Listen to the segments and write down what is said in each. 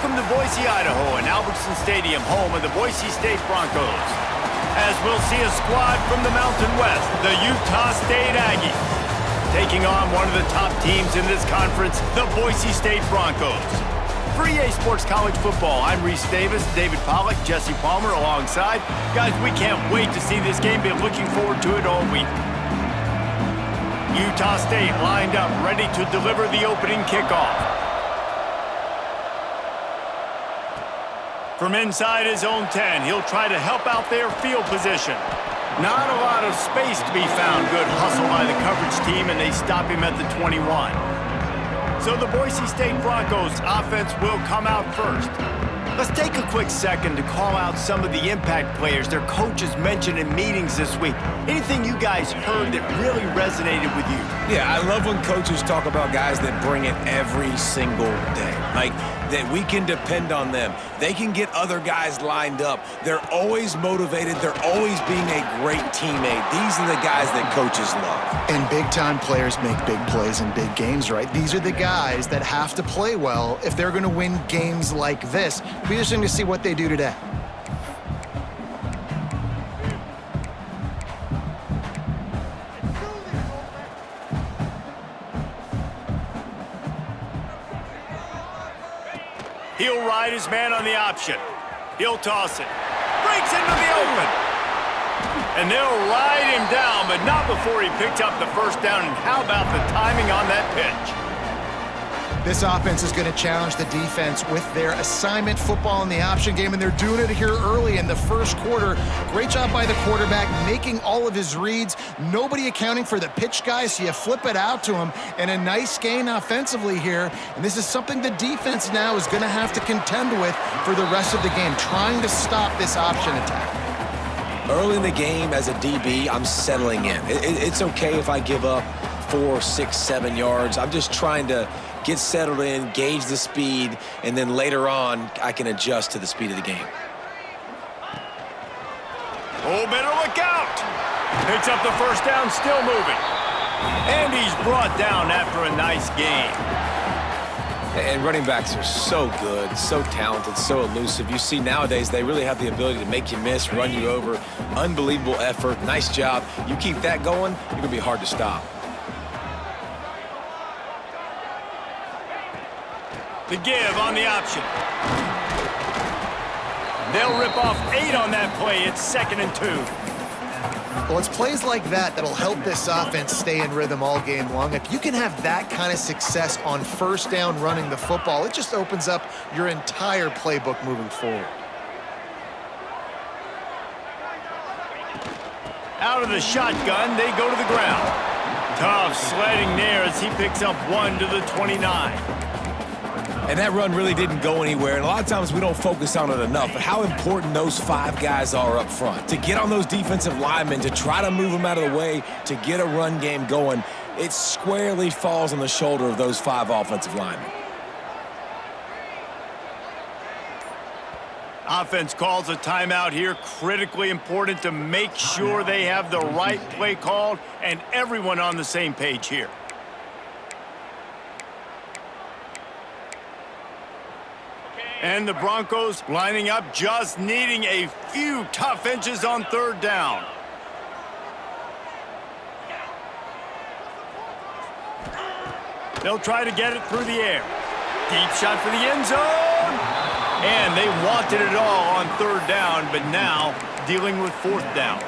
Welcome to Boise, Idaho, and Albertson Stadium, home of the Boise State Broncos. As we'll see a squad from the Mountain West, the Utah State Aggies, taking on one of the top teams in this conference, the Boise State Broncos. For EA Sports College Football, I'm Reese Davis, David Pollack, Jesse Palmer alongside. Guys, we can't wait to see this game. Been looking forward to it all week. Utah State lined up, ready to deliver the opening kickoff. From inside his own 10, he'll try to help out their field position. Not a lot of space to be found. Good hustle by the coverage team, and they stop him at the 21. So the Boise State Broncos offense will come out first. Let's take a quick second to call out some of the impact players their coaches mentioned in meetings this week. Anything you guys heard that really resonated with you? Yeah, I love when coaches talk about guys that bring it every single day. Like, that we can depend on them. They can get other guys lined up. They're always motivated. They're always being a great teammate. These are the guys that coaches love. And big-time players make big plays in big games, right? These are the guys that have to play well if they're going to win games like this. It'll be interesting to see what they do today. He'll ride his man on the option. He'll toss it. Breaks into the open. And they'll ride him down, but not before he picked up the first down. And how about the timing on that pitch? This offense is going to challenge the defense with their assignment football in the option game, and they're doing it here early in the first quarter. Great job by the quarterback, making all of his reads. Nobody accounting for the pitch guys, so you flip it out to him, and a nice gain offensively here. And this is something the defense now is going to have to contend with for the rest of the game, trying to stop this option attack. Early in the game, as a DB, I'm settling in. It's okay if I give up 4, 6, 7 yards. I'm just trying to get settled in, gauge the speed, and then later on, I can adjust to the speed of the game. Oh, better look out. Picks up the first down, still moving. And he's brought down after a nice gain. And running backs are so good, so talented, so elusive. You see nowadays they really have the ability to make you miss, run you over. Unbelievable effort. Nice job. You keep that going, you're going to be hard to stop. The give on the option. They'll rip off 8 on that play. It's 2nd and 2. Well, it's plays like that that'll help this offense stay in rhythm all game long. If you can have that kind of success on first down running the football, it just opens up your entire playbook moving forward. Out of the shotgun, they go to the ground. Tough sledding there as he picks up 1 to the 29. And that run really didn't go anywhere, and a lot of times we don't focus on it enough, but how important those 5 guys are up front. To get on those defensive linemen, to try to move them out of the way, to get a run game going, it squarely falls on the shoulder of those 5 offensive linemen. Offense calls a timeout here. Critically important to make sure they have the right play called and everyone on the same page here. And the Broncos lining up, just needing a few tough inches on 3rd down. They'll try to get it through the air. Deep shot for the end zone. And they wanted it all on 3rd down, but now dealing with 4th down.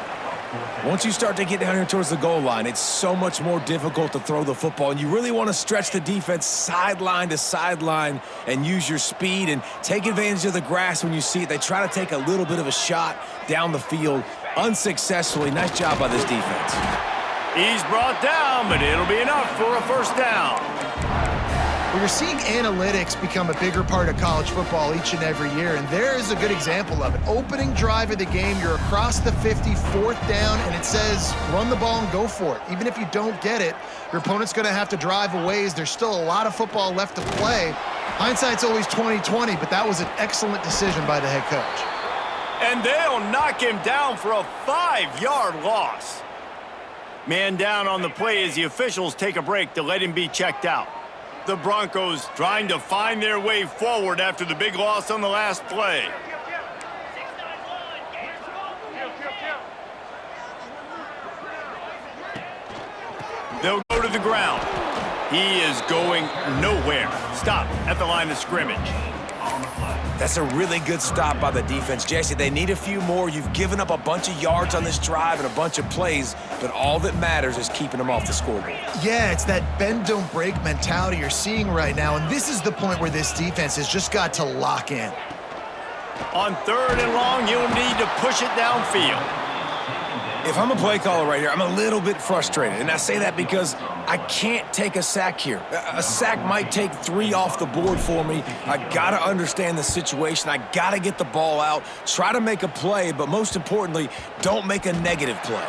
Once you start to get down here towards the goal line, it's so much more difficult to throw the football, and you really want to stretch the defense sideline to sideline and use your speed and take advantage of the grass when you see it. They try to take a little bit of a shot down the field unsuccessfully. Nice job by this defense. He's brought down, but it'll be enough for a 1st down. Well, you're seeing analytics become a bigger part of college football each and every year, and there is a good example of it. Opening drive of the game, you're across the 50, 4th down, and it says run the ball and go for it. Even if you don't get it, your opponent's going to have to drive a ways. There's still a lot of football left to play. Hindsight's always 20/20, but that was an excellent decision by the head coach. And they'll knock him down for a 5-yard loss. Man down on the play as the officials take a break to let him be checked out. The Broncos trying to find their way forward after the big loss on the last play. They'll go to the ground. He is going nowhere. Stop at the line of scrimmage. That's a really good stop by the defense, Jesse. They need a few more. You've given up a bunch of yards on this drive and a bunch of plays, but all that matters is keeping them off the scoreboard. Yeah, it's that bend, don't break mentality you're seeing right now, and this is the point where this defense has just got to lock in. On 3rd and long, you'll need to push it downfield. If I'm a play caller right here, I'm a little bit frustrated, and I say that because I can't take a sack here. A sack might take 3 off the board for me. I gotta understand the situation. I gotta get the ball out, try to make a play, but most importantly, don't make a negative play.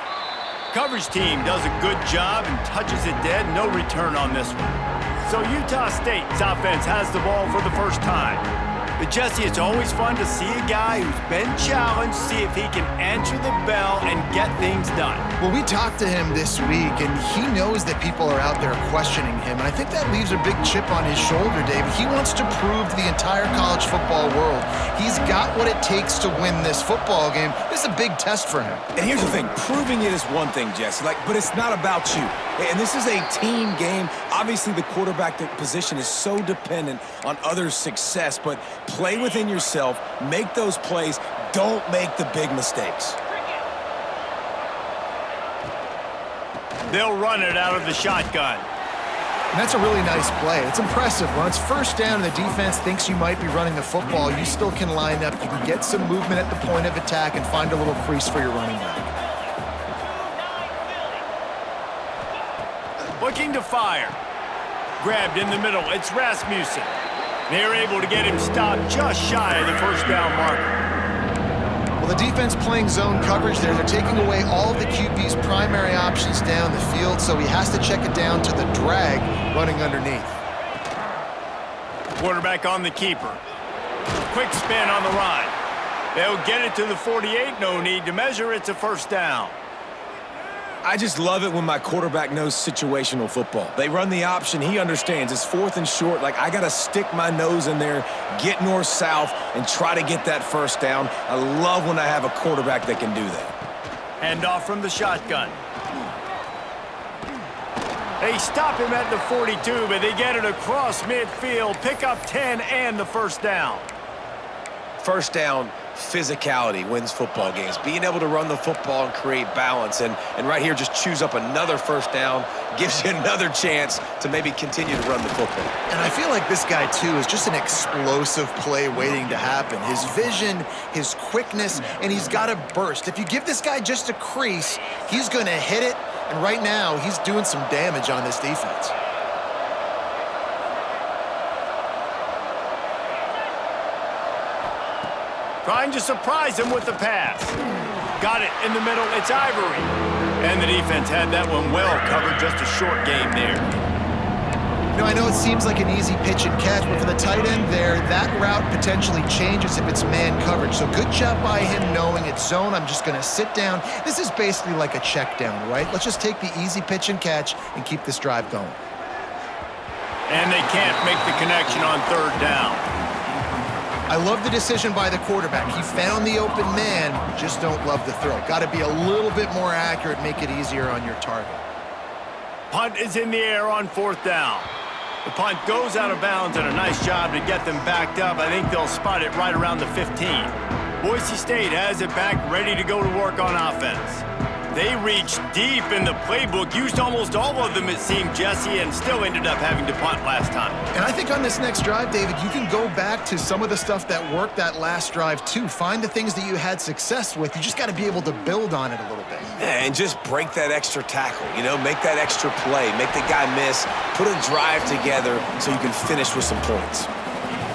Coverage team does a good job and touches it dead. No return on this one. So Utah State's offense has the ball for the first time. But, Jesse, it's always fun to see a guy who's been challenged, see if he can answer the bell and get things done. Well, we talked to him this week, and he knows that people are out there questioning him, and I think that leaves a big chip on his shoulder, David. He wants to prove to the entire college football world he's got what it takes to win this football game. This is a big test for him. And here's the thing. Proving it is one thing, Jesse, but it's not about you. And this is a team game. Obviously, the quarterback position is so dependent on others' success, but play within yourself, make those plays, don't make the big mistakes. They'll run it out of the shotgun. And that's a really nice play. It's impressive. When it's 1st down and the defense thinks you might be running the football, you still can line up. You can get some movement at the point of attack and find a little crease for your running back. Looking to fire. Grabbed in the middle. It's Rasmussen. They're able to get him stopped just shy of the 1st down marker. Well, the defense playing zone coverage there. They're taking away all of the QB's primary options down the field, so he has to check it down to the drag running underneath. Quarterback on the keeper. Quick spin on the run. They'll get it to the 48. No need to measure. It's a 1st down. I just love it when my quarterback knows situational football. They run the option. He understands. It's 4th and short. I got to stick my nose in there, get north-south, and try to get that 1st down. I love when I have a quarterback that can do that. Hand off from the shotgun. They stop him at the 42, but they get it across midfield. Pick up 10 and the 1st down. 1st down, physicality wins football games. Being able to run the football and create balance. And right here, just choose up another 1st down, gives you another chance to maybe continue to run the football. And I feel like this guy, too, is just an explosive play waiting to happen. His vision, his quickness, and he's got a burst. If you give this guy just a crease, he's going to hit it. And right now, he's doing some damage on this defense. Trying to surprise him with the pass. Got it in the middle. It's Ivory. And the defense had that one well covered. Just a short game there. You know, I know it seems like an easy pitch and catch, but for the tight end there, that route potentially changes if it's man coverage. So good job by him knowing it's zone. I'm just going to sit down. This is basically like a check down, right? Let's just take the easy pitch and catch and keep this drive going. And they can't make the connection on 3rd down. I love the decision by the quarterback. He found the open man, just don't love the throw. Got to be a little bit more accurate, make it easier on your target. Punt is in the air on 4th down. The punt goes out of bounds, and a nice job to get them backed up. I think they'll spot it right around the 15. Boise State has it back, ready to go to work on offense. They reached deep in the playbook, used almost all of them, it seemed, Jesse, and still ended up having to punt last time. And I think on this next drive, David, you can go back to some of the stuff that worked that last drive, too. Find the things that you had success with. You just got to be able to build on it a little bit. Yeah, and just break that extra tackle, make that extra play, make the guy miss, put a drive together so you can finish with some points.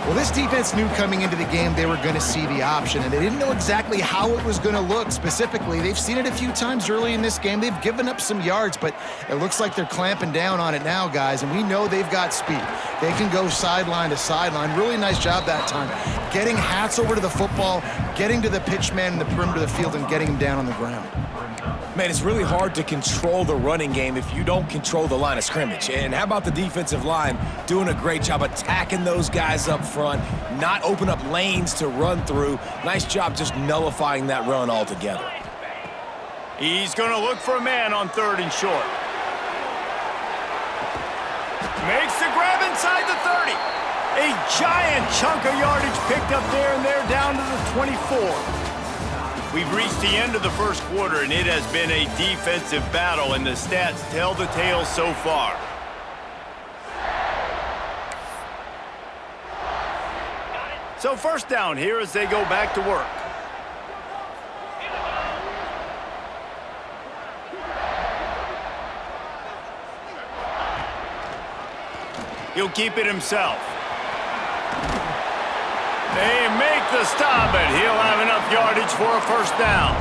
Well, this defense knew coming into the game they were going to see the option, and they didn't know exactly how it was going to look specifically. They've seen it a few times early in this game. They've given up some yards, but it looks like they're clamping down on it now, guys, and we know they've got speed. They can go sideline to sideline. Really nice job that time. Getting hats over to the football, getting to the pitch man in the perimeter of the field, and getting him down on the ground. Man, it's really hard to control the running game if you don't control the line of scrimmage. And how about the defensive line doing a great job attacking those guys up front, not open up lanes to run through. Nice job just nullifying that run altogether. He's going to look for a man on 3rd and short. Makes the grab inside the 30. A giant chunk of yardage picked up there, and they're down to the 24. We've reached the end of the first quarter, and it has been a defensive battle, and the stats tell the tale so far. So first down here as they go back to work. He'll keep it himself. They make the stop, but he'll have enough yardage for a first down.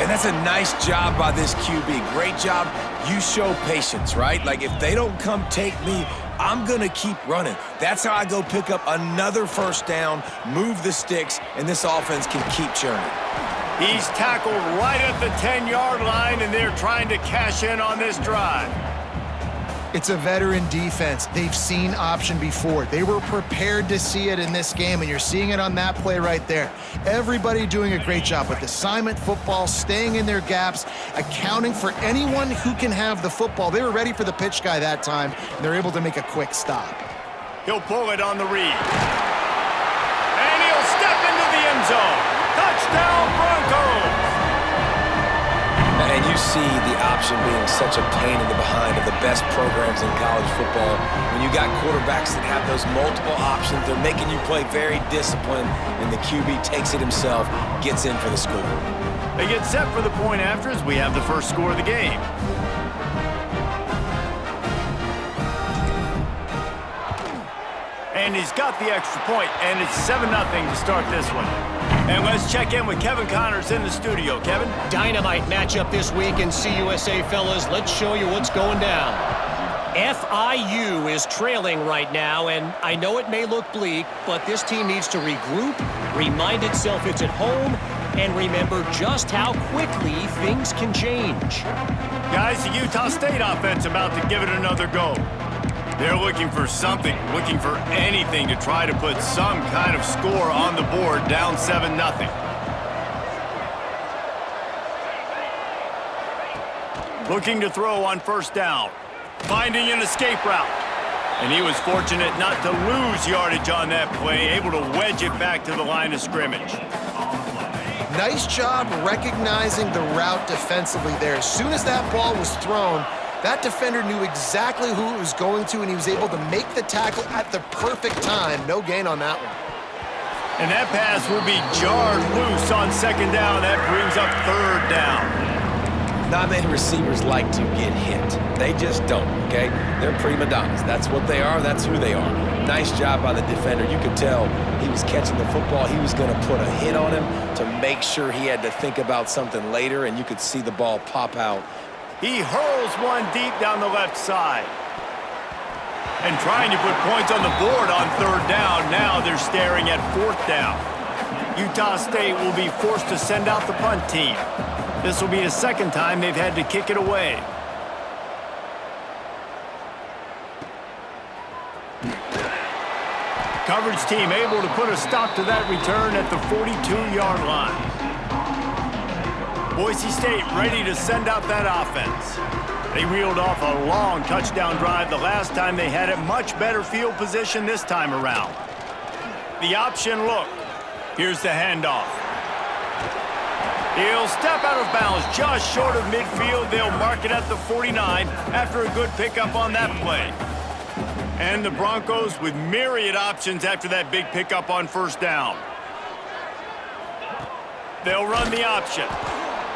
And that's a nice job by this QB. Great job. You show patience, right? Like, if they don't come take me, I'm going to keep running. That's how I go pick up another first down, move the sticks, and this offense can keep churning. He's tackled right at the 10-yard line, and they're trying to cash in on this drive. It's a veteran defense. They've seen option before. They were prepared to see it in this game, and you're seeing it on that play right there. Everybody doing a great job with assignment football, staying in their gaps, accounting for anyone who can have the football. They were ready for the pitch guy that time, and they're able to make a quick stop. He'll pull it on the read. And he'll step into the end zone. Touchdown, Broncos! And you see the option being such a pain in the behind of the best programs in college football. When you got quarterbacks that have those multiple options, they're making you play very disciplined, and the QB takes it himself, gets in for the score. They get set for the point after as we have the first score of the game. And he's got the extra point, and it's 7-0 to start this one. And let's check in with Kevin Connors in the studio. Kevin? Dynamite matchup this week in CUSA, fellas. Let's show you what's going down. FIU is trailing right now, and I know it may look bleak, but this team needs to regroup, remind itself it's at home, and remember just how quickly things can change. Guys, the Utah State offense about to give it another go. They're looking for something, looking for anything to try to put some kind of score on the board, down 7-0. Looking to throw on first down. Finding an escape route. And he was fortunate not to lose yardage on that play, able to wedge it back to the line of scrimmage. Nice job recognizing the route defensively there. As soon as that ball was thrown, that defender knew exactly who it was going to, and he was able to make the tackle at the perfect time. No gain on that one. And that pass will be jarred loose on second down. That brings up third down. Not many receivers like to get hit. They just don't, okay? They're prima donnas. That's what they are. That's who they are. Nice job by the defender. You could tell he was catching the football. He was going to put a hit on him to make sure he had to think about something later, and you could see the ball pop out. He hurls one deep down the left side. And trying to put points on the board on third down. Now they're staring at fourth down. Utah State will be forced to send out the punt team. This will be the second time they've had to kick it away. Coverage team able to put a stop to that return at the 42-yard line. Boise State ready to send out that offense. They reeled off a long touchdown drive the last time they had it. Much better field position this time around. The option look. Here's the handoff. He'll step out of bounds just short of midfield. They'll mark it at the 49 after a good pickup on that play. And the Broncos with myriad options after that big pickup on first down. They'll run the option.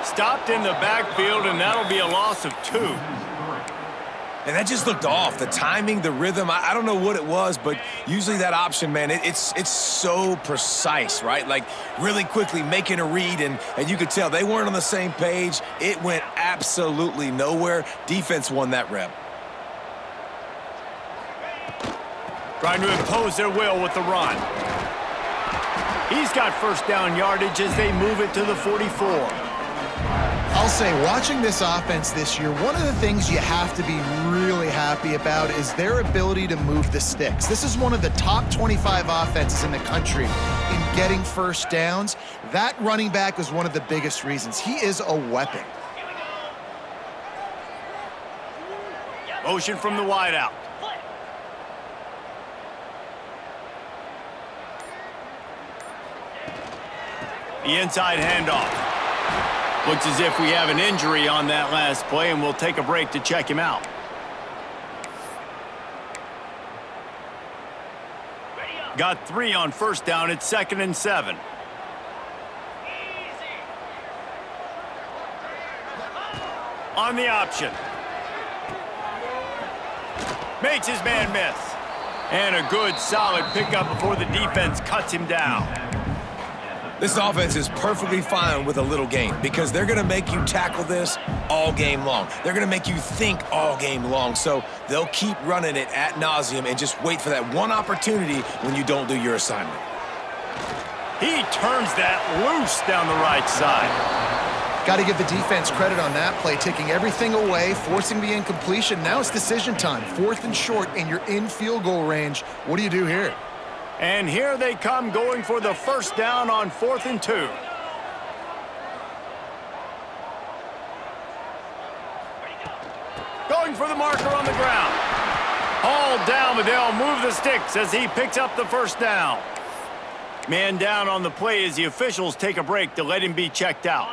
Stopped in the backfield, and that'll be a loss of 2. And that just looked off. The timing, the rhythm, I don't know what it was, but usually that option, man, it's so precise, right? Like really quickly making a read, and you could tell they weren't on the same page. It went absolutely nowhere. Defense won that rep. Trying to impose their will with the run. He's got first down yardage as they move it to the 44. I'll say, watching this offense this year, one of the things you have to be really happy about is their ability to move the sticks. This is one of the top 25 offenses in the country in getting first downs. That running back is one of the biggest reasons. He is a weapon. Motion from the wideout. The inside handoff. Looks as if we have an injury on that last play, and we'll take a break to check him out. Got 3 on first down. It's 2nd and 7. On the option. Makes his man miss. And a good, solid pickup before the defense cuts him down. This offense is perfectly fine with a little game because they're going to make you tackle this all game long. They're going to make you think all game long. So they'll keep running it ad nauseum and just wait for that one opportunity when you don't do your assignment. He turns that loose down the right side. Got to give the defense credit on that play, taking everything away, forcing the incompletion. Now it's decision time. 4th and short, and you're in field goal range. What do you do here? And here they come, going for the first down on 4th and 2. Going for the marker on the ground. Hauled down, but they'll move the sticks as he picks up the first down. Man down on the play as the officials take a break to let him be checked out.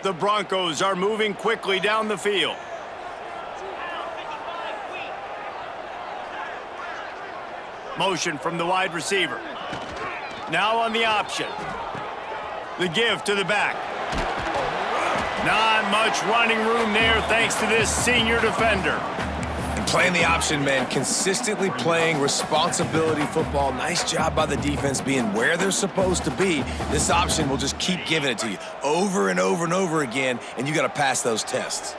The Broncos are moving quickly down the field. Motion from the wide receiver. Now on the option. The give to the back. Not much running room there thanks to this senior defender. And playing the option, man, consistently playing responsibility football. Nice job by the defense being where they're supposed to be. This option will just keep giving it to you over and over and over again, and you got to pass those tests.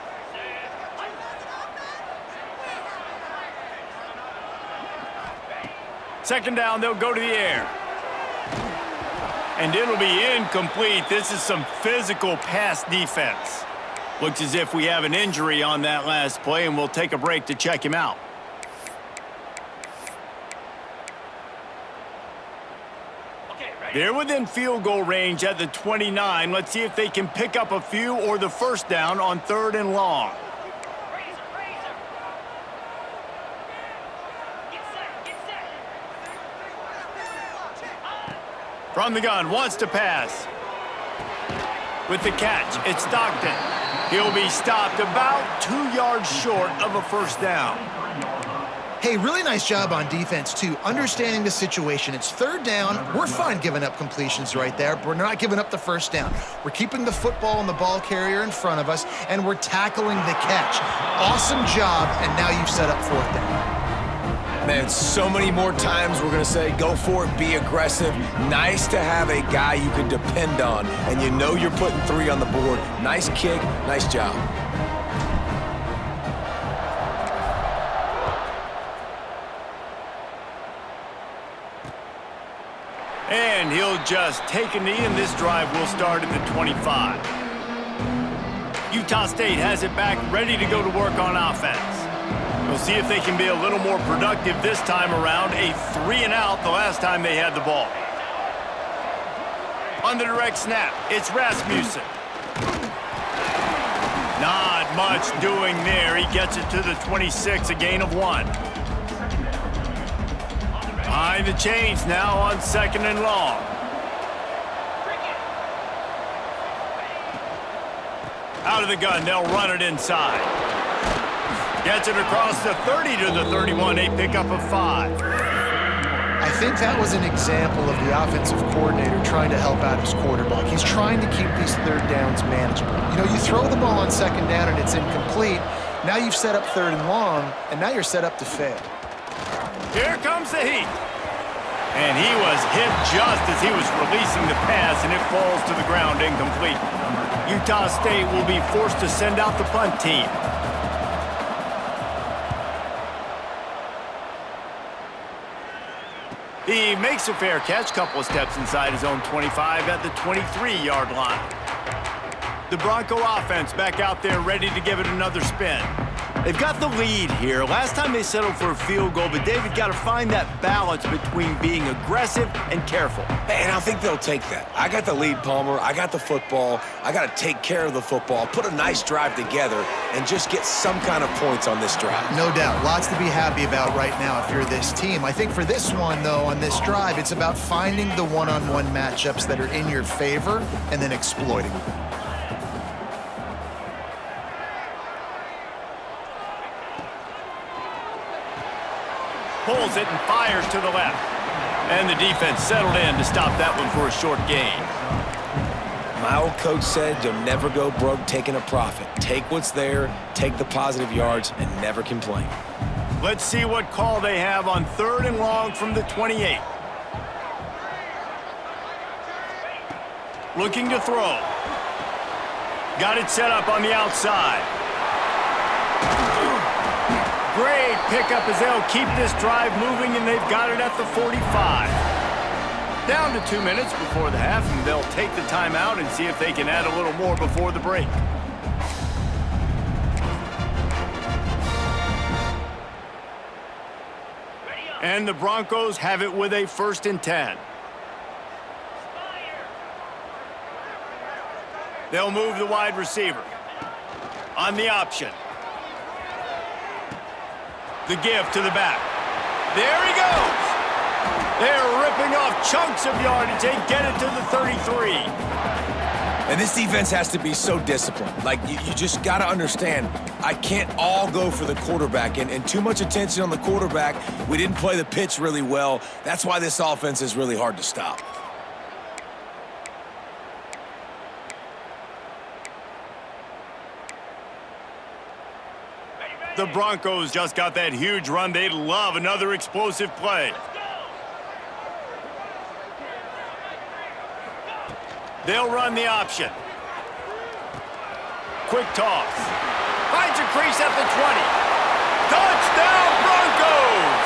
Second down, they'll go to the air. And it'll be incomplete. This is some physical pass defense. Looks as if we have an injury on that last play, and we'll take a break to check him out. They're within field goal range at the 29. Let's see if they can pick up a few or the first down on 3rd and long. From the gun, wants to pass. With the catch, it's Stockton. He'll be stopped about 2 yards short of a first down. Hey, really nice job on defense, too, understanding the situation. It's 3rd down. We're fine giving up completions right there, but we're not giving up the first down. We're keeping the football and the ball carrier in front of us, and we're tackling the catch. Awesome job, and now you've set up 4th down. Man, so many more times we're going to say, go for it, be aggressive. Nice to have a guy you can depend on, and you know you're putting 3 on the board. Nice kick, nice job. And he'll just take a knee, and this drive will start at the 25. Utah State has it back, ready to go to work on offense. We'll see if they can be a little more productive this time around. A 3 and out the last time they had the ball. On the direct snap, it's Rasmussen. Not much doing there. He gets it to the 26, a gain of 1. Behind the chains now on 2nd and long. Out of the gun, they'll run it inside. Gets it across the 30 to the 31, a pickup of 5. I think that was an example of the offensive coordinator trying to help out his quarterback. He's trying to keep these 3rd downs manageable. You know, you throw the ball on 2nd down and it's incomplete. Now you've set up 3rd and long, and now you're set up to fail. Here comes the heat. And he was hit just as he was releasing the pass, and it falls to the ground incomplete. Utah State will be forced to send out the punt team. He makes a fair catch, couple of steps inside his own 25 at the 23-yard line. The Bronco offense back out there ready to give it another spin. They've got the lead here. Last time they settled for a field goal, but David got to find that balance between being aggressive and careful. And I think they'll take that. I got the lead, Palmer. I got the football. I got to take care of the football, put a nice drive together, and just get some kind of points on this drive. No doubt. Lots to be happy about right now if you're this team. I think for this one, though, on this drive, it's about finding the one-on-one matchups that are in your favor and then exploiting them. Pulls it and fires to the left. And the defense settled in to stop that one for a short gain. My old coach said you'll never go broke taking a profit. Take what's there, take the positive yards, and never complain. Let's see what call they have on 3rd and long from the 28. Looking to throw. Got it set up on the outside. Great pickup as they'll keep this drive moving, and they've got it at the 45. Down to 2 minutes before the half, and they'll take the timeout and see if they can add a little more before the break. And the Broncos have it with a 1st and 10. They'll move the wide receiver. On the option. The give to the back. There he goes. They're ripping off chunks of yardage. They get it to the 33. And this defense has to be so disciplined. Like, you just got to understand, I can't all go for the quarterback. And too much attention on the quarterback. We didn't play the pitch really well. That's why this offense is really hard to stop. The Broncos just got that huge run. They'd love another explosive play. They'll run the option. Quick toss. Finds a crease at the 20. Touchdown, Broncos!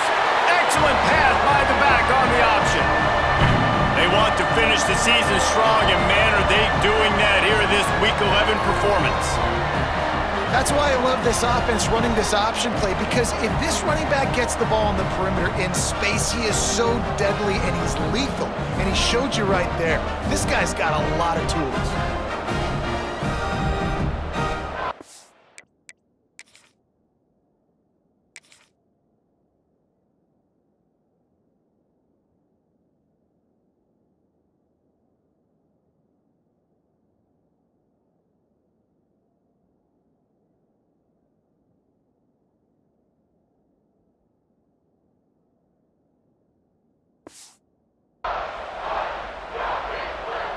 Excellent pass by the back on the option. They want to finish the season strong, and man, are they doing that here in this Week 11 performance. That's why I love this offense running this option play, because if this running back gets the ball on the perimeter in space, he is so deadly and he's lethal. And he showed you right there. This guy's got a lot of tools.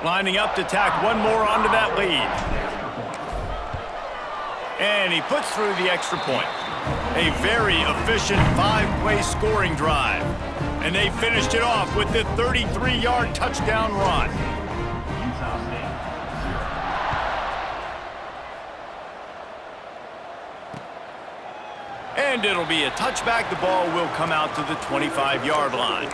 Lining up to tack one more onto that lead. And he puts through the extra point. A very efficient 5-play scoring drive. And they finished it off with the 33-yard touchdown run. And it'll be a touchback. The ball will come out to the 25-yard line.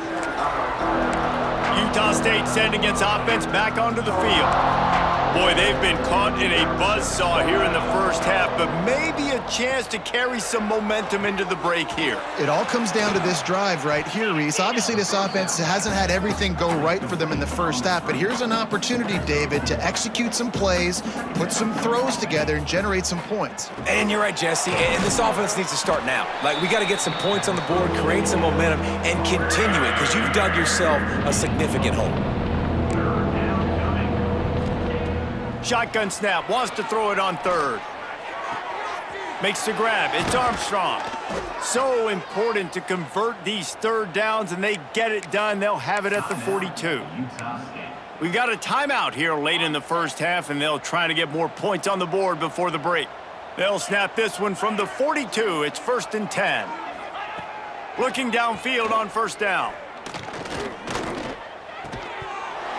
Utah State sending its offense back onto the field. Boy, they've been caught in a buzzsaw here in the first half, but maybe a chance to carry some momentum into the break here. It all comes down to this drive right here, Reese. Obviously, this offense hasn't had everything go right for them in the first half, but here's an opportunity, David, to execute some plays, put some throws together, and generate some points. And you're right, Jesse, and this offense needs to start now. Like, we got to get some points on the board, create some momentum, and continue it, because you've dug yourself a significant hole. Shotgun snap, wants to throw it on third. Makes the grab, it's Armstrong. So important to convert these third downs, and they get it done. They'll have it at the 42. We've got a timeout here late in the first half, and they'll try to get more points on the board before the break. They'll snap this one from the 42. It's 1st and 10. Looking downfield on first down.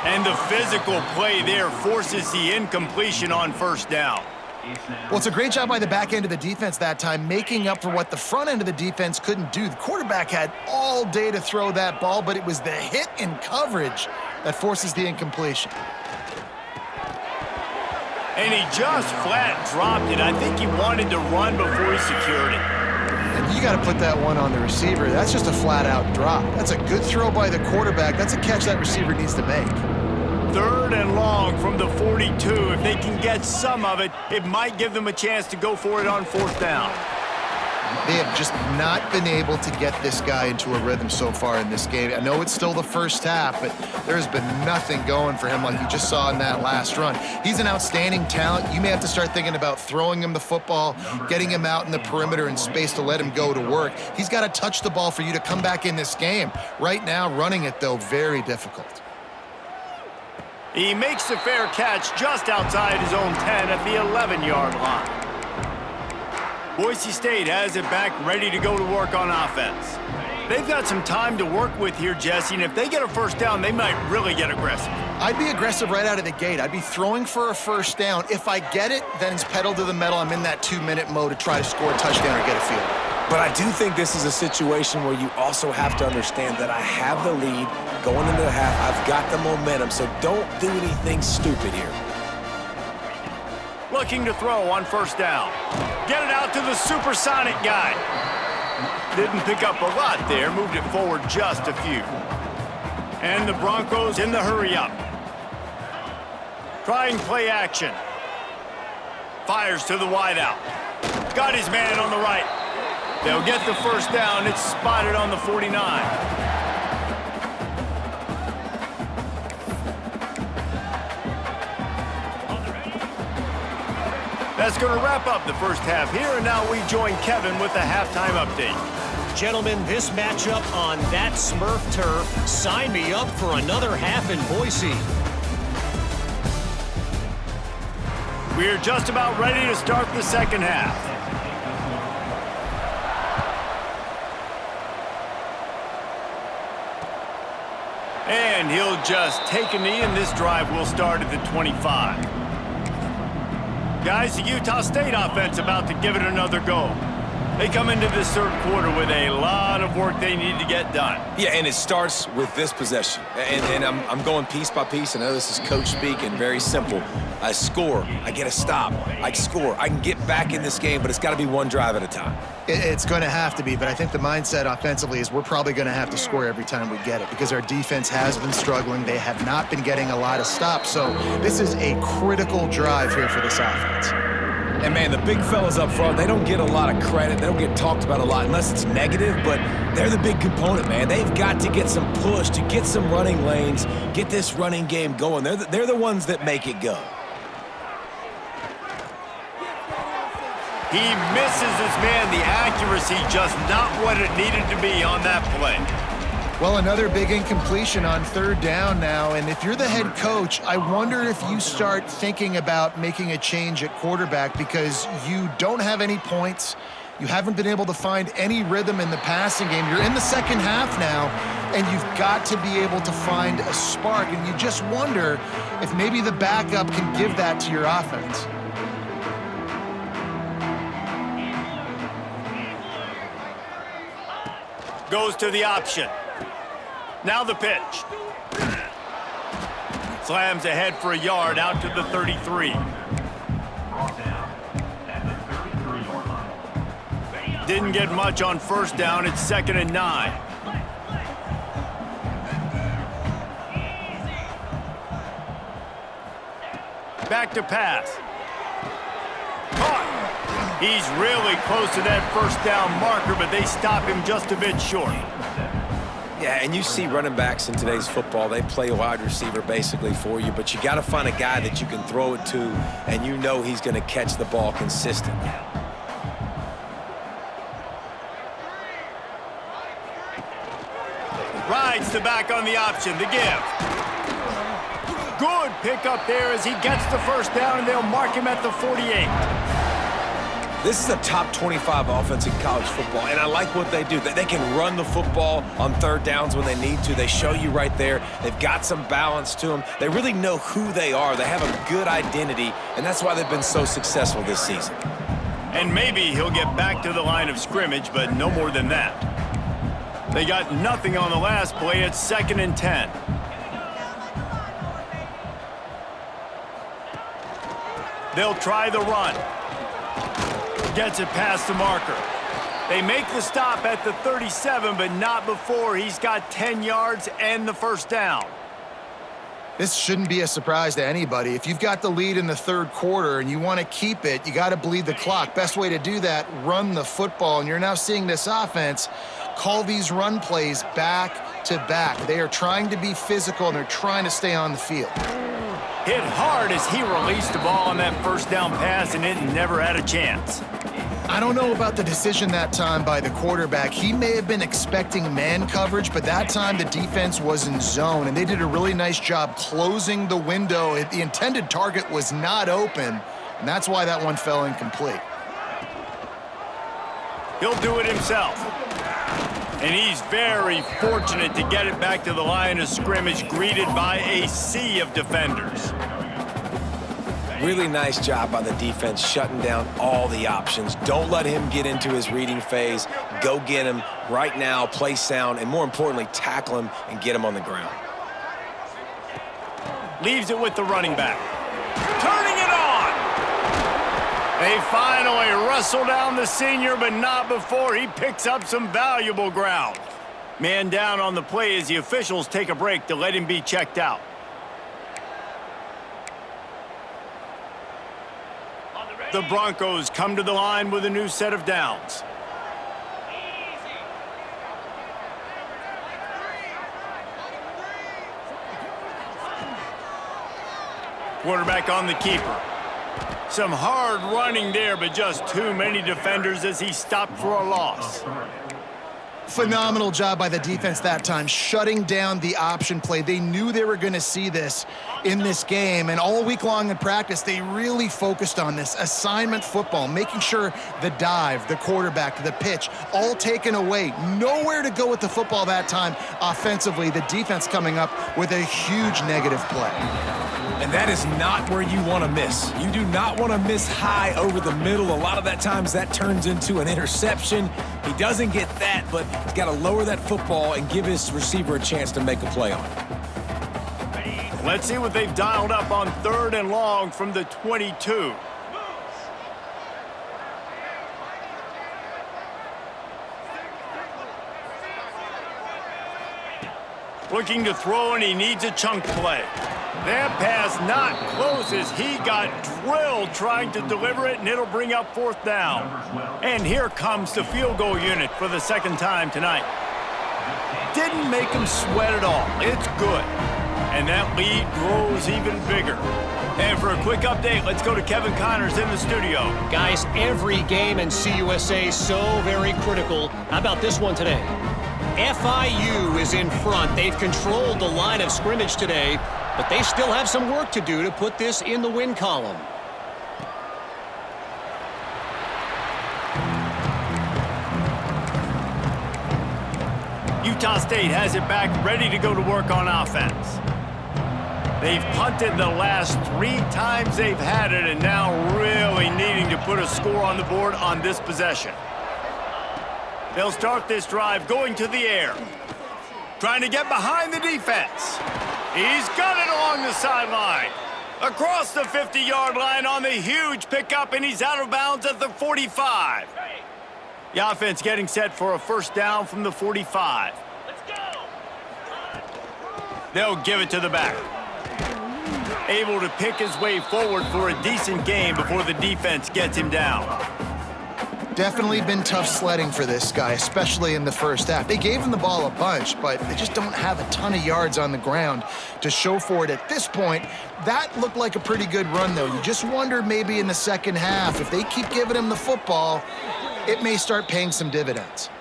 And the physical play there forces the incompletion on first down. Well, it's a great job by the back end of the defense that time, making up for what the front end of the defense couldn't do. The quarterback had all day to throw that ball, but it was the hit in coverage that forces the incompletion. And he just flat dropped it. I think he wanted to run before he secured it. And you got to put that one on the receiver. That's just a flat-out drop. That's a good throw by the quarterback. That's a catch that receiver needs to make. 3rd and long from the 42. If they can get some of it, it might give them a chance to go for it on 4th down. They have just not been able to get this guy into a rhythm so far in this game. I know it's still the first half, but there's been nothing going for him like you just saw in that last run. He's an outstanding talent. You may have to start thinking about throwing him the football, getting him out in the perimeter in space to let him go to work. He's got to touch the ball for you to come back in this game. Right now, running it, though, very difficult. He makes the fair catch just outside his own 10 at the 11-yard line. Boise State has it back, ready to go to work on offense. They've got some time to work with here, Jesse, and if they get a first down, they might really get aggressive. I'd be aggressive right out of the gate. I'd be throwing for a first down. If I get it, then it's pedal to the metal. I'm in that 2-minute mode to try to score a touchdown or get a field goal. But I do think this is a situation where you also have to understand that I have the lead going into the half. I've got the momentum, so don't do anything stupid here. Looking to throw on 1st down. Get it out to the supersonic guy. Didn't pick up a lot there, moved it forward just a few. And the Broncos in the hurry-up. Trying play action. Fires to the wideout. Got his man on the right. They'll get the first down. It's spotted on the 49. That's going to wrap up the first half here, and now we join Kevin with the halftime update. Gentlemen, this matchup on that Smurf turf, sign me up for another half in Boise. We're just about ready to start the second half. And he'll just take a knee, and this drive will start at the 25. Guys, the Utah State offense about to give it another go. They come into this 3rd quarter with a lot of work they need to get done. Yeah, and it starts with this possession. And I'm going piece by piece. I know this is coach speak and very simple. I score, I get a stop, I score. I can get back in this game, but it's got to be one drive at a time. It's going to have to be, but I think the mindset offensively is we're probably going to have to score every time we get it because our defense has been struggling. They have not been getting a lot of stops, so this is a critical drive here for this offense. And, man, the big fellas up front, they don't get a lot of credit. They don't get talked about a lot unless it's negative, but they're the big component, man. They've got to get some push, to get some running lanes, get this running game going. They're the ones that make it go. He misses his man. The accuracy just not what it needed to be on that play. Well, another big incompletion on 3rd down now, and if you're the head coach, I wonder if you start thinking about making a change at quarterback because you don't have any points. You haven't been able to find any rhythm in the passing game. You're in the second half now, and you've got to be able to find a spark, and you just wonder if maybe the backup can give that to your offense. Goes to the option. Now the pitch. Slams ahead for a yard out to the 33. Didn't get much on 1st down. It's 2nd and 9. Back to pass. Caught. He's really close to that 1st down marker, but they stop him just a bit short. Yeah, and you see running backs in today's football, they play a wide receiver basically for you, but you got to find a guy that you can throw it to, and you know he's going to catch the ball consistently. Rides the back on the option, the give. Good pickup there as he gets the 1st down, and they'll mark him at the 48. This is a top 25 offense in college football, and I like what they do. They can run the football on 3rd downs when they need to. They show you right there. They've got some balance to them. They really know who they are. They have a good identity, and that's why they've been so successful this season. And maybe he'll get back to the line of scrimmage, but no more than that. They got nothing on the last play. It's 2nd and 10. They'll try the run. Gets it past the marker. They make the stop at the 37, but not before he's got 10 yards and the first down. This shouldn't be a surprise to anybody. If you've got the lead in the third quarter and you want to keep it, you got to bleed the clock. Best way to do that, run the football. And you're now seeing this offense call these run plays back to back. They are trying to be physical, and they're trying to stay on the field. Hit hard as he released the ball on that first down pass, and it never had a chance. I don't know about the decision that time by the quarterback. He may have been expecting man coverage, but that time the defense was in zone, and they did a really nice job closing the window. The intended target was not open, and that's why that one fell incomplete. He'll do it himself. And he's very fortunate to get it back to the line of scrimmage, greeted by a sea of defenders. Really nice job by the defense shutting down all the options. Don't let him get into his reading phase. Go get him right now, play sound, and more importantly, tackle him and get him on the ground. Leaves it with the running back. Turning it on! They finally wrestle down the senior, but not before he picks up some valuable ground. Man down on the play as the officials take a break to let him be checked out. The Broncos come to the line with a new set of downs. Quarterback on the keeper. Some hard running there, but just too many defenders as he stopped for a loss. Phenomenal job by the defense that time, shutting down the option play. They knew they were going to see this in this game, and all week long in practice, they really focused on this assignment football, making sure the dive, the quarterback, the pitch, all taken away. Nowhere to go with the football that time offensively. The defense coming up with a huge negative play. And that is not where you want to miss. You do not want to miss high over the middle. A lot of that times that turns into an interception. He doesn't get that, but he's got to lower that football and give his receiver a chance to make a play on it. Let's see what they've dialed up on 3rd and long from the 22. Looking to throw, and he needs a chunk play. That pass not close as he got drilled trying to deliver it, and it'll bring up 4th down. And here comes the field goal unit for the 2nd time tonight. Didn't make him sweat at all. It's good. And that lead grows even bigger. And for a quick update, let's go to Kevin Connors in the studio. Guys, every game in CUSA so very critical. How about this one today? FIU is in front. They've controlled the line of scrimmage today, but they still have some work to do to put this in the win column. Utah State has it back, ready to go to work on offense. They've punted the last 3 times they've had it, and now really needing to put a score on the board on this possession. They'll start this drive going to the air. Trying to get behind the defense. He's got it along the sideline. Across the 50-yard line on the huge pickup, and he's out of bounds at the 45. The offense getting set for a 1st down from the 45. Let's go. They'll give it to the back. Able to pick his way forward for a decent game before the defense gets him down. Definitely been tough sledding for this guy, especially in the first half. They gave him the ball a bunch, but they just don't have a ton of yards on the ground to show for it at this point. That looked like a pretty good run, though. You just wondered maybe in the second half, if they keep giving him the football, it may start paying some dividends.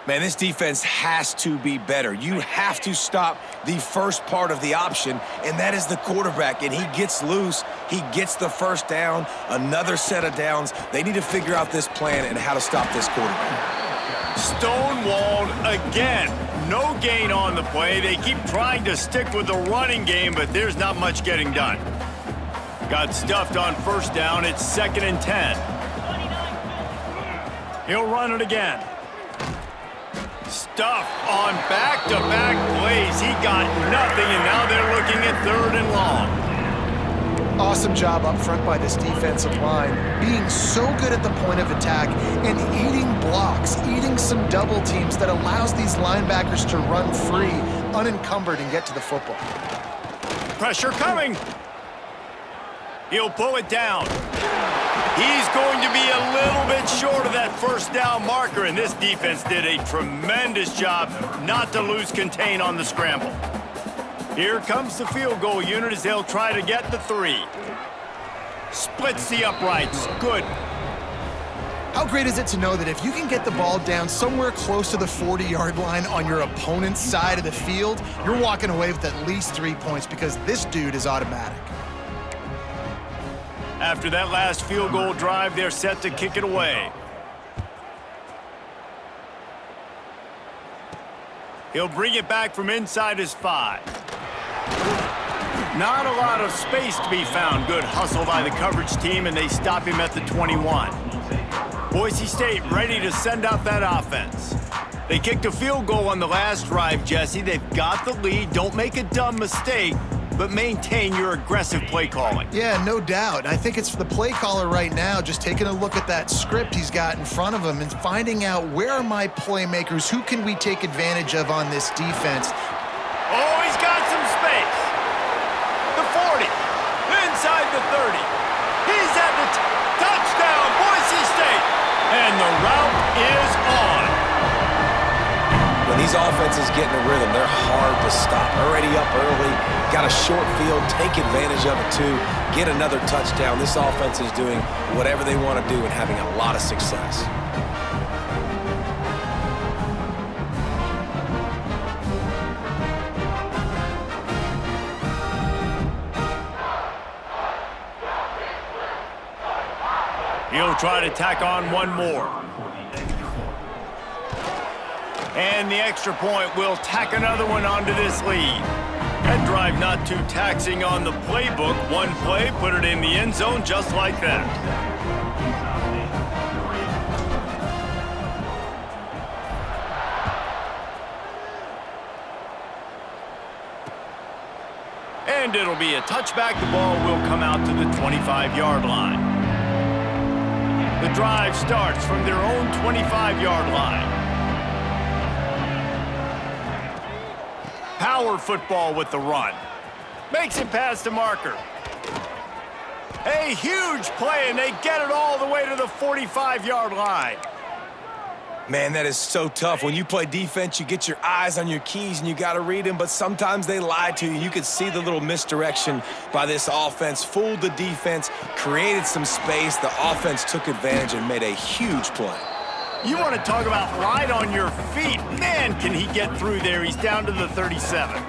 Man, this defense has to be better. You have to stop the first part of the option, and that is the quarterback. And he gets loose. He gets the 1st down, another set of downs. They need to figure out this plan and how to stop this quarterback. Stonewalled again. No gain on the play. They keep trying to stick with the running game, but there's not much getting done. Got stuffed on 1st down. It's 2nd and 10. He'll run it again. Stuffed on back-to-back plays. He got nothing, and now they're looking at 3rd and long. Awesome job up front by this defensive line, being so good at the point of attack and eating blocks, eating some double teams that allows these linebackers to run free, unencumbered, and get to the football. Pressure coming. He'll pull it down. He's going to be a little bit short of that first down marker, and this defense did a tremendous job not to lose contain on the scramble. Here comes the field goal unit as they'll try to get the 3. Splits the uprights. Good. How great is it to know that if you can get the ball down somewhere close to the 40-yard line on your opponent's side of the field, you're walking away with at least 3 points because this dude is automatic. After that last field goal drive, they're set to kick it away. He'll bring it back from inside his 5. Not a lot of space to be found. Good hustle by the coverage team, and they stop him at the 21. Boise State ready to send out that offense. They kicked a field goal on the last drive, Jesse. They've got the lead. Don't make a dumb mistake, but maintain your aggressive play calling. Yeah, no doubt. I think it's the play caller right now just taking a look at that script he's got in front of him and finding out where are my playmakers, who can we take advantage of on this defense. Oh, he's got some space. The 40, inside the 30. He's at the touchdown, Boise State. And the route is on. When these offenses get in a rhythm, they're hard to stop. Already up early, got a short field, take advantage of it too, get another touchdown. This offense is doing whatever they want to do and having a lot of success. He'll try to tack on one more. And the extra point will tack another one onto this lead. That drive not too taxing on the playbook. One play, put it in the end zone just like that. And it'll be a touchback. The ball will come out to the 25-yard line. The drive starts from their own 25-yard line. Power football with the run. Makes it past the marker. A huge play, and they get it all the way to the 45-yard line. Man, that is so tough. When you play defense, you get your eyes on your keys and you got to read them, but sometimes they lie to you. You could see the little misdirection by this offense, fooled the defense, created some space. The offense took advantage and made a huge play. You want to talk about light on your feet. Man, can he get through there. He's down to the 37.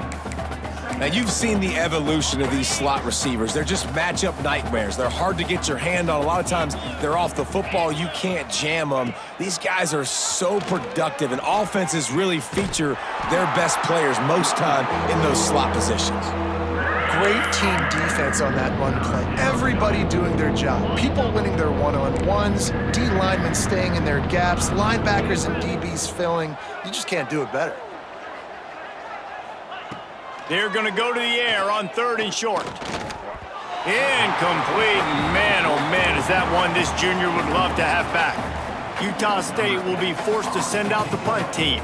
Now, you've seen the evolution of these slot receivers. They're just matchup nightmares. They're hard to get your hand on. A lot of times, they're off the football. You can't jam them. These guys are so productive, and offenses really feature their best players most time in those slot positions. Great team defense on that run play. Everybody doing their job. People winning their one-on-ones, D linemen staying in their gaps, linebackers and DBs filling. You just can't do it better. They're going to go to the air on 3rd and short. Incomplete. Man, oh man, is that one this junior would love to have back. Utah State will be forced to send out the punt team.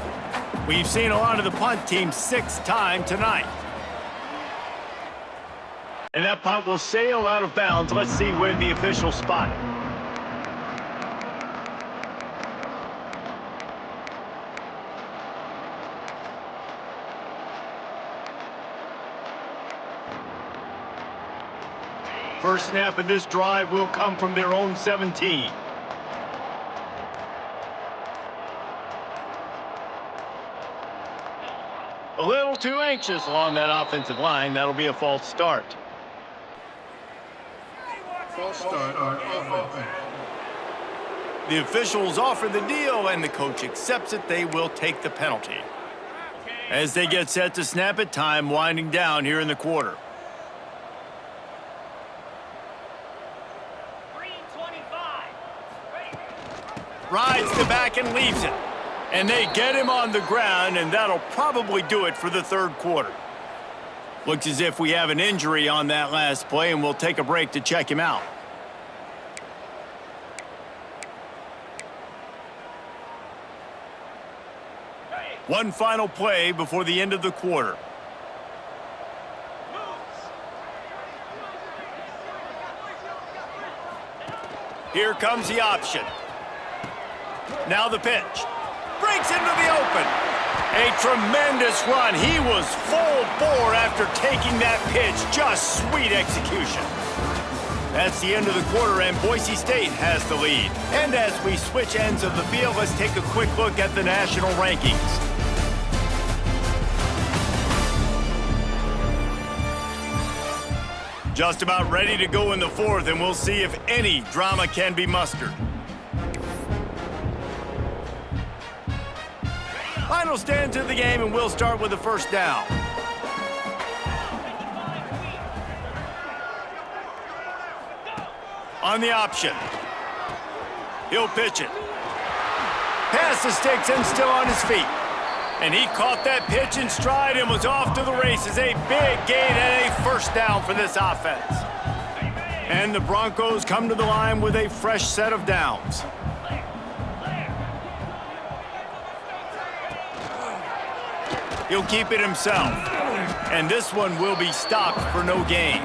We've seen a lot of the punt team 6th time tonight. And that punt will sail out of bounds. Let's see where the official spot it. First snap of this drive will come from their own 17. A little too anxious along that offensive line. That'll be a false start. False start on offense. The officials offer the deal, and the coach accepts it. They will take the penalty. As they get set to snap it, time winding down here in the quarter. Rides the back and leaves it. And they get him on the ground, and that'll probably do it for the 3rd quarter. Looks as if we have an injury on that last play, and we'll take a break to check him out. One final play before the end of the quarter. Here comes the option. Now the pitch. Breaks into the open. A tremendous run. He was full bore after taking that pitch. Just sweet execution. That's the end of the quarter, and Boise State has the lead. And as we switch ends of the field, let's take a quick look at the national rankings. Just about ready to go in the fourth, and we'll see if any drama can be mustered. Final stands of the game, and we'll start with the first down. On the option. He'll pitch it. Past the sticks and still on his feet. And he caught that pitch in stride and was off to the races. A big gain and a first down for this offense. And the Broncos come to the line with a fresh set of downs. He'll keep it himself. And this one will be stopped for no gain.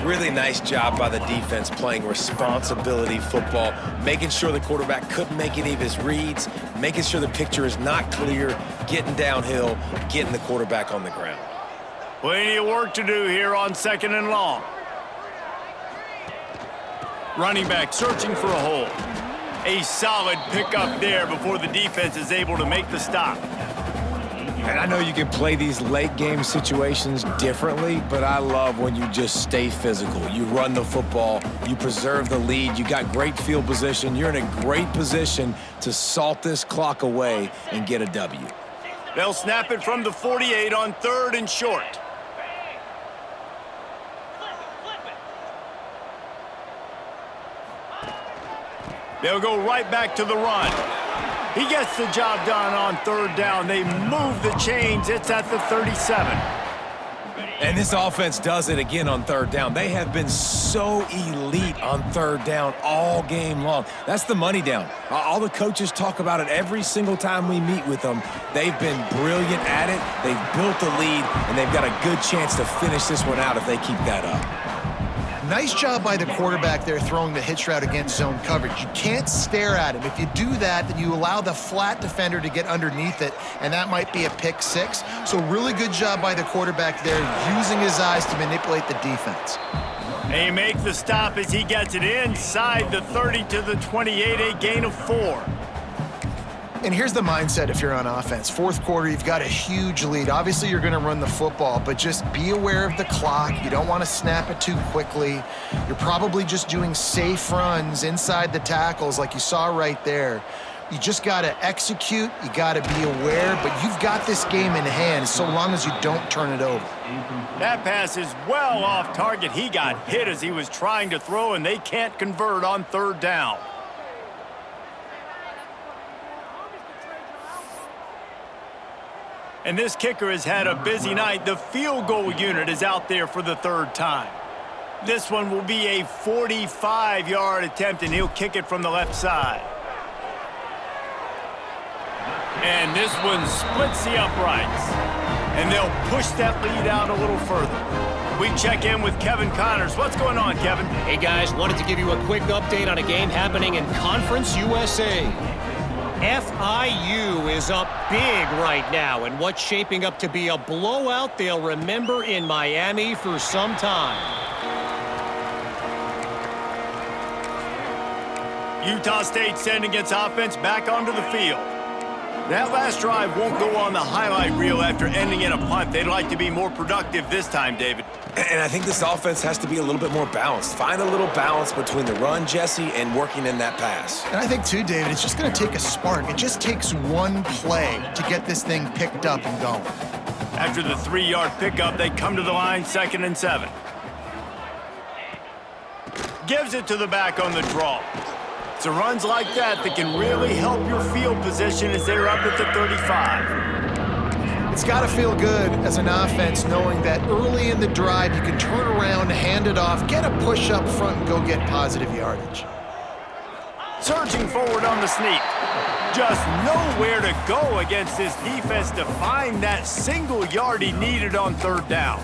Really nice job by the defense playing responsibility football, making sure the quarterback couldn't make any of his reads, making sure the picture is not clear, getting downhill, getting the quarterback on the ground. Plenty of work to do here on 2nd and long. Running back searching for a hole. A solid pickup there before the defense is able to make the stop. And I know you can play these late game situations differently, but I love when you just stay physical. You run the football, you preserve the lead, you got great field position, you're in a great position to salt this clock away and get a W. They'll snap it from the 48 on 3rd and short. They'll go right back to the run. He gets the job done on 3rd down. They move the chains. It's at the 37. And this offense does it again on 3rd down. They have been so elite on 3rd down all game long. That's the money down. All the coaches talk about it every single time we meet with them. They've been brilliant at it. They've built the lead, and they've got a good chance to finish this one out if they keep that up. Nice job by the quarterback there throwing the hitch route against zone coverage. You can't stare at him. If you do that, then you allow the flat defender to get underneath it, and that might be a pick 6. So really good job by the quarterback there using his eyes to manipulate the defense. They make the stop as he gets it inside the 30 to the 28, a gain of 4. And here's the mindset if you're on offense. 4th quarter, you've got a huge lead. Obviously, you're going to run the football, but just be aware of the clock. You don't want to snap it too quickly. You're probably just doing safe runs inside the tackles like you saw right there. You just got to execute. You got to be aware, but you've got this game in hand so long as you don't turn it over. That pass is well off target. He got hit as he was trying to throw, and they can't convert on 3rd down. And this kicker has had a busy night. The field goal unit is out there for the 3rd time. This one will be a 45-yard attempt, and he'll kick it from the left side. And this one splits the uprights. And they'll push that lead out a little further. We check in with Kevin Connors. What's going on, Kevin? Hey, guys, wanted to give you a quick update on a game happening in Conference USA. FIU is up big right now, and what's shaping up to be a blowout they'll remember in Miami for some time. Utah State sending its offense back onto the field. That last drive won't go on the highlight reel after ending in a punt. They'd like to be more productive this time, David. And I think this offense has to be a little bit more balanced. Find a little balance between the run, Jesse, and working in that pass. And I think, too, David, it's just going to take a spark. It just takes one play to get this thing picked up and going. After the 3-yard pickup, they come to the line, 2nd and 7. Gives it to the back on the draw. It's the runs like that that can really help your field position as they're up at the 35. It's got to feel good as an offense knowing that early in the drive you can turn around, hand it off, get a push up front, and go get positive yardage. Surging forward on the sneak. Just nowhere to go against this defense to find that single yard he needed on third down.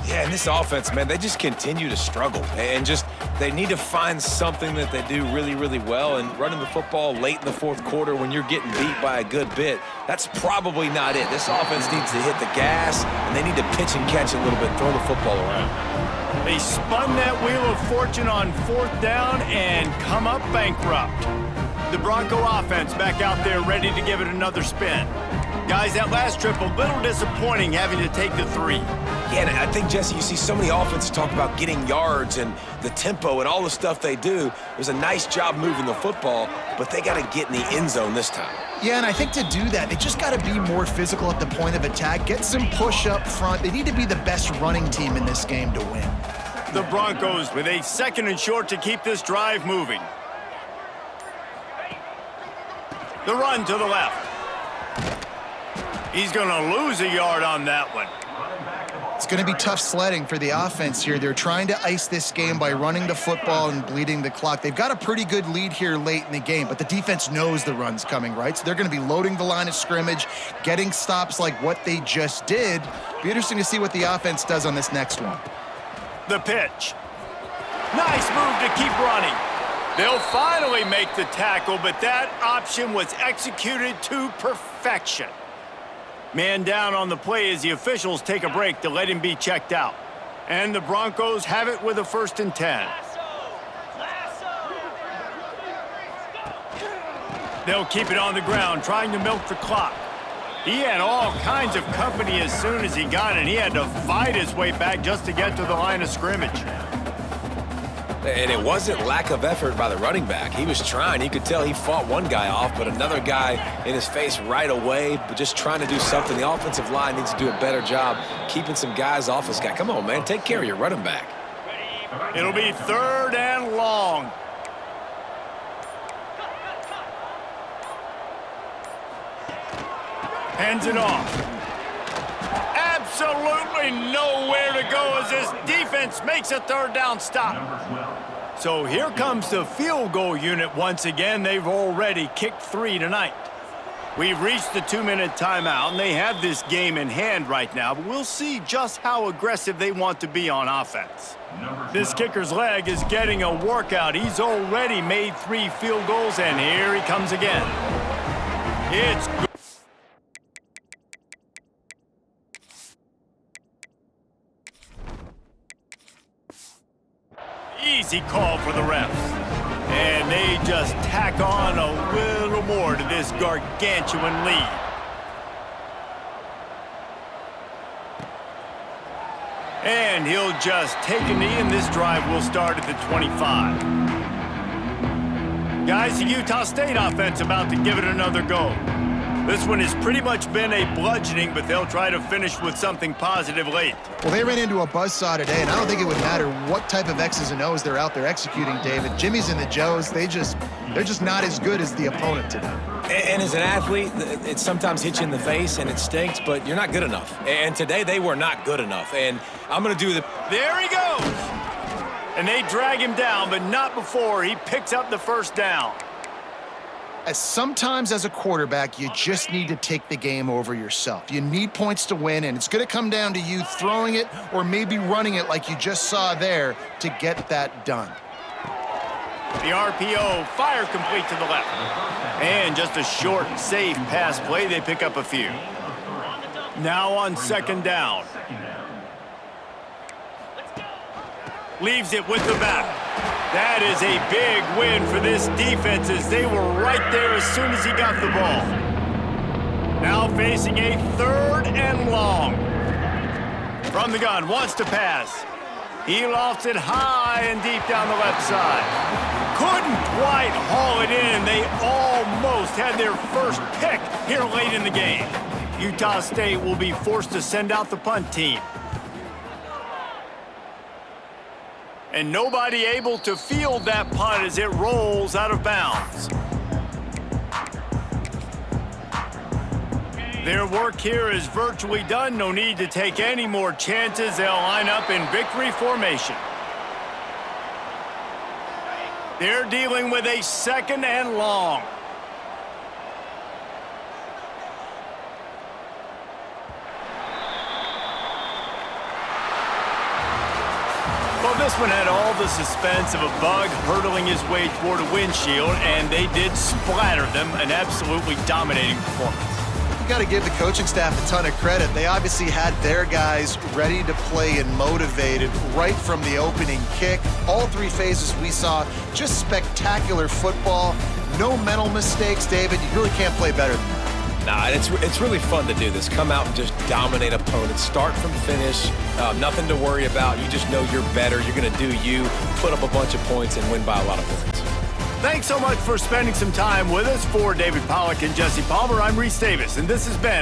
Yeah, and this offense, man, they just continue to struggle. And just, they need to find something that they do really, really well. And running the football late in the fourth quarter when you're getting beat by a good bit, that's probably not it. This offense needs to hit the gas, and they need to pitch and catch a little bit, throw the football around. They spun that wheel of fortune on fourth down and come up bankrupt. The Bronco offense back out there ready to give it another spin. Guys, that last trip a little disappointing having to take the 3. Yeah, and I think, Jesse, you see so many offenses talk about getting yards and the tempo and all the stuff they do. It was a nice job moving the football, but they got to get in the end zone this time. Yeah, and I think to do that, they just got to be more physical at the point of attack, get some push up front. They need to be the best running team in this game to win. The Broncos with a 2nd and short to keep this drive moving. The run to the left. He's going to lose a yard on that one. It's going to be tough sledding for the offense here. They're trying to ice this game by running the football and bleeding the clock. They've got a pretty good lead here late in the game, but the defense knows the run's coming, right? So they're going to be loading the line of scrimmage, getting stops like what they just did. Be interesting to see what the offense does on this next one. The pitch. Nice move to keep running. They'll finally make the tackle, but that option was executed to perfection. Man down on the play as the officials take a break to let him be checked out. And the Broncos have it with a 1st and 10. They'll keep it on the ground, trying to milk the clock. He had all kinds of company as soon as he got it. He had to fight his way back just to get to the line of scrimmage. And it wasn't lack of effort by the running back. He was trying. You could tell he fought one guy off, but another guy in his face right away, but just trying to do something. The offensive line needs to do a better job keeping some guys off this guy. Come on, man. Take care of your running back. It'll be 3rd and long. Hands it off. Absolutely nowhere to go as this defense makes a 3rd down stop. So here comes the field goal unit once again. They've already kicked 3 tonight. We've reached the 2-minute timeout, and they have this game in hand right now, but we'll see just how aggressive they want to be on offense. This kicker's leg is getting a workout. He's already made 3 field goals, and here he comes again. It's good. Easy call for the refs. And they just tack on a little more to this gargantuan lead. And he'll just take a knee, and this drive will start at the 25. Guys, the Utah State offense about to give it another go. This one has pretty much been a bludgeoning, but they'll try to finish with something positive late. Well, they ran into a buzzsaw today, and I don't think it would matter what type of X's and O's they're out there executing, David. Jimmy's and the Joes, they're just not as good as the opponent today. And as an athlete, it sometimes hits you in the face, and it stinks, but you're not good enough. And today, they were not good enough. And I'm going to do the... There he goes! And they drag him down, but not before he picks up the 1st down. As sometimes as a quarterback, you just need to take the game over yourself. You need points to win, and it's going to come down to you throwing it or maybe running it like you just saw there to get that done. The RPO, fire complete to the left. And just a short, safe pass play. They pick up a few. Now on 2nd down. Leaves it with the back. That is a big win for this defense as they were right there as soon as he got the ball. Now facing a 3rd and long. From the gun, wants to pass. He lofts it high and deep down the left side. Couldn't quite haul it in. They almost had their first pick here late in the game. Utah State will be forced to send out the punt team. And nobody able to field that punt as it rolls out of bounds. Their work here is virtually done. No need to take any more chances. They'll line up in victory formation. They're dealing with a 2nd and long. Well, this one had all the suspense of a bug hurtling his way toward a windshield, and they did splatter them. An absolutely dominating performance. You got to give the coaching staff a ton of credit. They obviously had their guys ready to play and motivated right from the opening kick. All 3 phases we saw, just spectacular football. No mental mistakes, David. You really can't play better than that. Nah, it's really fun to do this. Come out and just dominate opponents. Start from finish. Nothing to worry about. You just know you're better. You're going to do you, put up a bunch of points, and win by a lot of points. Thanks so much for spending some time with us. For David Pollack and Jesse Palmer, I'm Reese Davis, and this has been